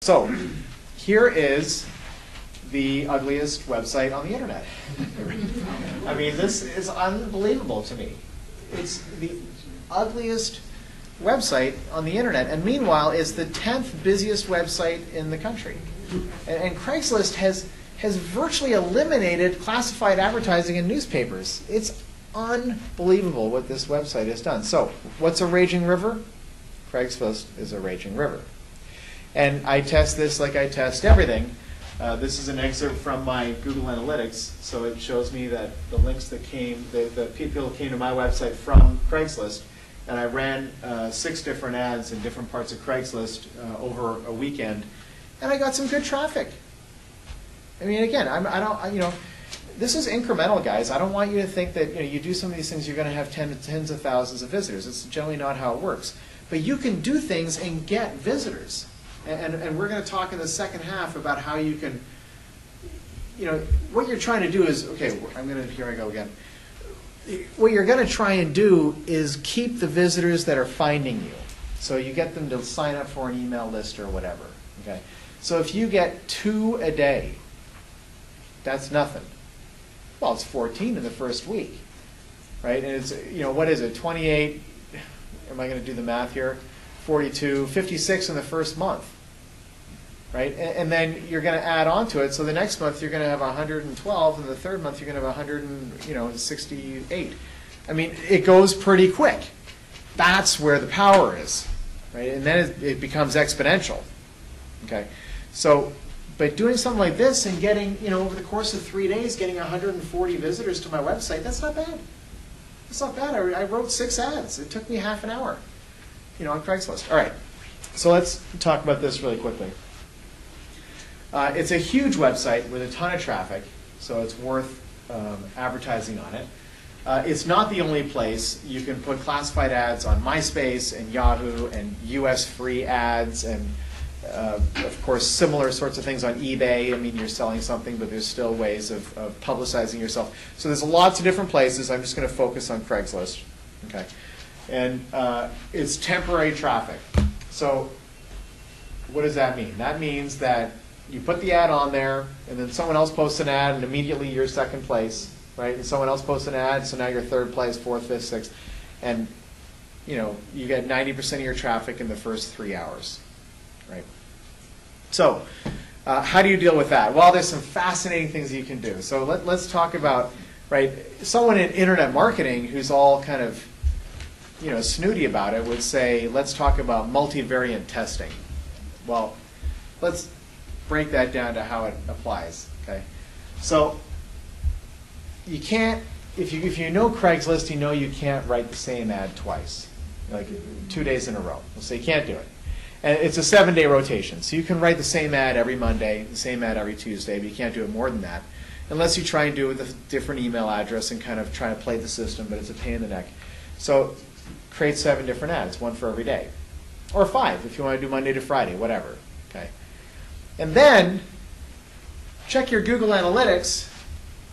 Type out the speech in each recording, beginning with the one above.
So here is the ugliest website on the internet. I mean, this is unbelievable to me. It's the ugliest website on the internet, and meanwhile, it's the 10th busiest website in the country. And Craigslist has virtually eliminated classified advertising in newspapers. It's unbelievable what this website has done. So, what's a raging river? Craigslist is a raging river. And I test this like I test everything. This is an excerpt from my Google Analytics, so it shows me that the links that came, the people who came to my website from Craigslist, and I ran 6 different ads in different parts of Craigslist over a weekend, and I got some good traffic. I mean, again, this is incremental, guys. I don't want you to think that you do some of these things, you're going to have tens of thousands of visitors. It's generally not how it works. But you can do things and get visitors. And we're going to talk in the second half about how you can, what you're trying to do is, okay, here I go again. What you're going to try and do is keep the visitors that are finding you. So you get them to sign up for an email list or whatever. Okay. So if you get 2 a day, that's nothing. Well, it's 14 in the first week, right? And it's, what is it, 28, am I going to do the math here? 42, 56 in the first month, right? And then you're going to add on to it. So the next month you're going to have 112, and the third month you're going to have 168. I mean, it goes pretty quick. That's where the power is, right? And then it becomes exponential. Okay, so but doing something like this and getting, over the course of 3 days, getting 140 visitors to my website, that's not bad. That's not bad. I wrote 6 ads. It took me half an hour. On Craigslist. All right, so let's talk about this really quickly. It's a huge website with a ton of traffic, so it's worth advertising on it. It's not the only place. You can put classified ads on MySpace and Yahoo and US free ads and, of course, similar sorts of things on eBay. I mean, you're selling something, but there's still ways of publicizing yourself. So there's lots of different places. I'm just going to focus on Craigslist. Okay. And it's temporary traffic. So what does that mean? That means that you put the ad on there, and then someone else posts an ad, and immediately you're second place, right? And someone else posts an ad, so now you're third place, fourth, fifth, sixth. And you get 90% of your traffic in the first 3 hours, right? So how do you deal with that? Well, there's some fascinating things you can do. So let's talk about, right, someone in internet marketing who's all kind of snooty about it would say, let's talk about multivariate testing. Well, let's break that down to how it applies. Okay, so you can't, if you know Craigslist, you can't write the same ad twice, like 2 days in a row. So you can't do it. And it's a 7-day rotation, so you can write the same ad every Monday, the same ad every Tuesday, but you can't do it more than that, unless you try and do it with a different email address and kind of try to play the system, but it's a pain in the neck. So create 7 different ads, 1 for every day. Or 5 if you want to do Monday to Friday, whatever. Okay. And then check your Google Analytics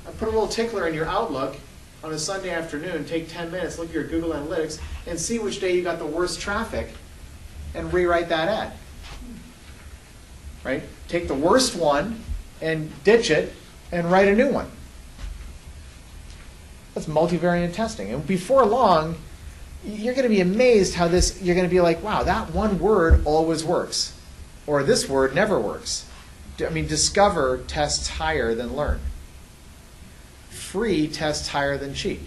and put a little tickler in your Outlook on a Sunday afternoon. Take 10 minutes, look at your Google Analytics, and see which day you got the worst traffic and rewrite that ad. Right? Take the worst one and ditch it and write a new one. That's multivariate testing. And before long, you're going to be amazed how you're going to be like, wow, that one word always works. Or this word never works. I mean, discover tests higher than learn. Free tests higher than cheap.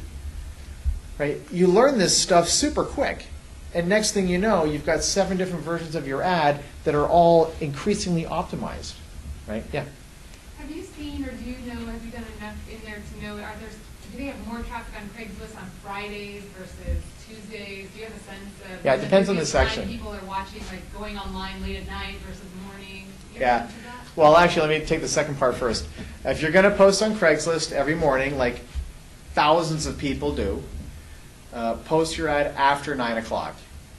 Right? You learn this stuff super quick. And next thing you know, you've got 7 different versions of your ad that are all increasingly optimized. Right? Yeah? Have you seen, or do you know, have you done enough in there to know, do they have more traffic on Craigslist on Fridays versus Tuesdays? Do you have a sense of? Yeah, it depends on the section. People are watching, like going online late at night versus morning. Yeah. Well, actually, let me take the second part first. If you're going to post on Craigslist every morning, like thousands of people do, post your ad after 9 o'clock,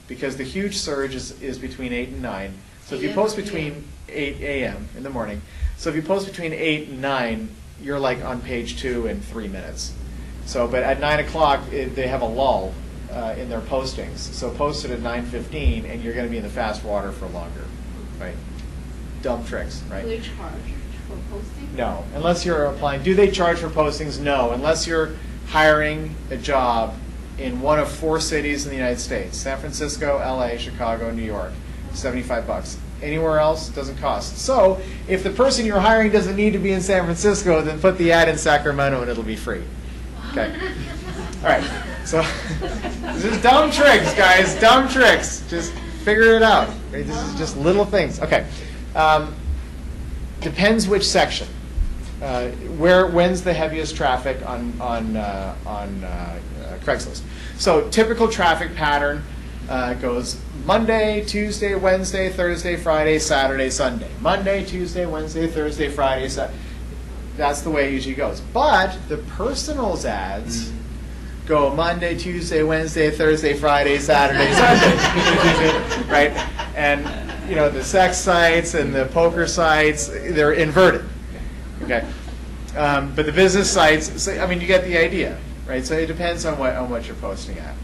because the huge surge is between 8 and 9. So if you post between 8 a.m. in the morning, so if you post between 8 and 9, you're like on page 2 in 3 minutes. So, but at 9 o'clock, they have a lull in their postings. So post it at 9:15, and you're going to be in the fast water for longer, right? dumb tricks, right? Do they charge for posting? No, unless you're applying. Do they charge for postings? No, unless you're hiring a job in one of 4 cities in the United States: San Francisco, LA, Chicago, New York. $75. Anywhere else, it doesn't cost. So if the person you're hiring doesn't need to be in San Francisco, then put the ad in Sacramento and it'll be free. Okay. All right. So this is dumb tricks, guys. Dumb tricks. Just figure it out. Right? This is just little things. Okay. Depends which section. When's the heaviest traffic on Craigslist? So typical traffic pattern goes Monday, Tuesday, Wednesday, Thursday, Friday, Saturday, Sunday. Monday, Tuesday, Wednesday, Thursday, Friday, Saturday. That's the way it usually goes. But the personals ads go Monday, Tuesday, Wednesday, Thursday, Friday, Saturday, Sunday. Right? And you know, the sex sites and the poker sites, they're inverted. Okay. But the business sites, so, I mean, you get the idea, right? So it depends on what you're posting at.